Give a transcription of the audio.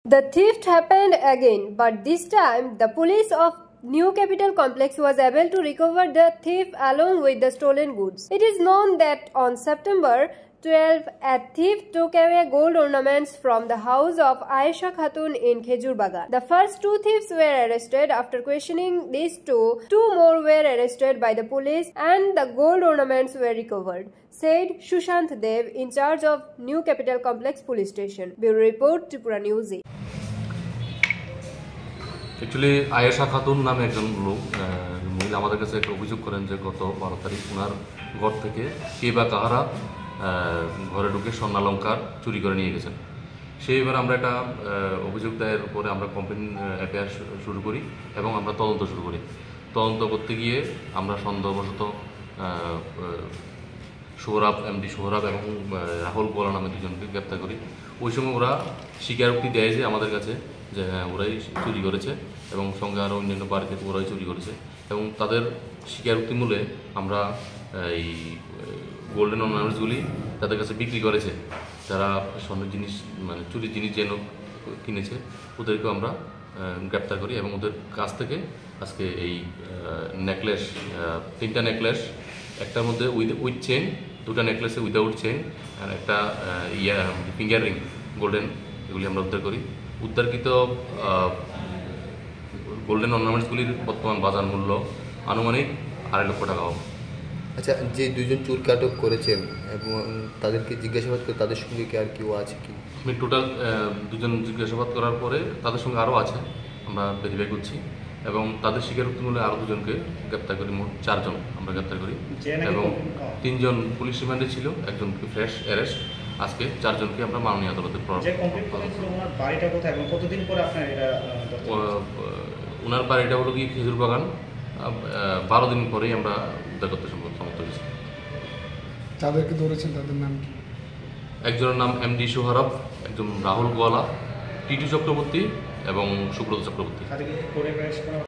The theft happened again, but this time the police of New Capital Complex was able to recover the thief along with the stolen goods. It is known that on September 12, a thief took away gold ornaments from the house of Aisha Khatun in Khejur Bagan. The first two thieves were arrested. After questioning these two more were arrested by the police and the gold ornaments were recovered, said Sushant Dev, in charge of New Capital Complex Police Station. Bureau Report, Tripura News. Actually Ayesha Khatun নামে একজন লোক মহিলা আমাদের কাছে একটা অভিযোগ করেন যে গত 12 তারিখ ওনার ঘর থেকে কে বা কাহারা ঘরে ঢুকে স্বর্ণালঙ্কার চুরি করে নিয়ে গেছেন। সেইবার আমরা একটা অভিযোগ দায়ের উপরে আমরা কমপ্লেন এফআইআর শুরু করি এবং আমরা তদন্ত শুরু করি। তদন্ত করতে গিয়ে আমরা সন্দেহবশত সোহরাব এমডি সোহরাব এবং রাহুল গোলা নামে দুজনকে গ্রেপ্তার করি। ওই সময় ওরা স্বীকারোক্তি দেয় যে আমাদের কাছে যে হ্যাঁ ওরাই চুরি করেছে এবং সঙ্গে আরও অন্যান্য বাড়িতে ওরাই চুরি করেছে এবং তাদের স্বীকারোক্তি মূলে আমরা এই গোল্ডেন অর্নামেন্টসগুলি তাদের কাছে বিক্রি করেছে, যারা স্বর্ণের জিনিস মানে চুরির জিনিস যেন কিনেছে ওদেরকেও আমরা গ্রেপ্তার করি এবং ওদের কাছ থেকে আজকে এই নেকলেস, 3টা নেকলেস, একটার মধ্যে উইথ চেন, 2টা নেকলেসে উইদাউট চেন আর একটা ফিঙ্গার রিং গোল্ডেন, এগুলি আমরা উদ্ধার করি। উদ্ধারকৃত গোল্ডেন অর্নামেন্টসগুলির বর্তমান বাজার মূল্য আনুমানিক 2.5 লক্ষ টাকা হবে। আচ্ছা, যে দুজন চোরকে আটক করেছেন এবং তাদেরকে জিজ্ঞাসাবাদ করে তাদের সঙ্গে কি আর কেউ আছে কি? আমি টোটাল দুজন জিজ্ঞাসাবাদ করার পরে তাদের সঙ্গে আরও আছে, আমরা ভেরিফাই করছি এবং তাদের স্বীকারোক্তি মূলে আরও দুজনকে গ্রেপ্তার করি। মোট 4 জন আমরা গ্রেপ্তার করি এবং 3 জন পুলিশ রিমান্ডে ছিল, একজনকে ফ্রেশ অ্যারেস্ট। আজকে 4 জনকে আমরা মাননীয় আদালতে ওনার বাড়িটা হলো কি খেজুর বাগান। 12 দিন পরেই আমরা উদ্ধার করতে সমর্থ হয়েছি। তাদেরকে ধরেছেন, তাদের নাম কি? একজনের নাম এমডি সোহরাব, একজন রাহুল গোয়ালা, টিটু চক্রবর্তী এবং সুব্রত চক্রবর্তী।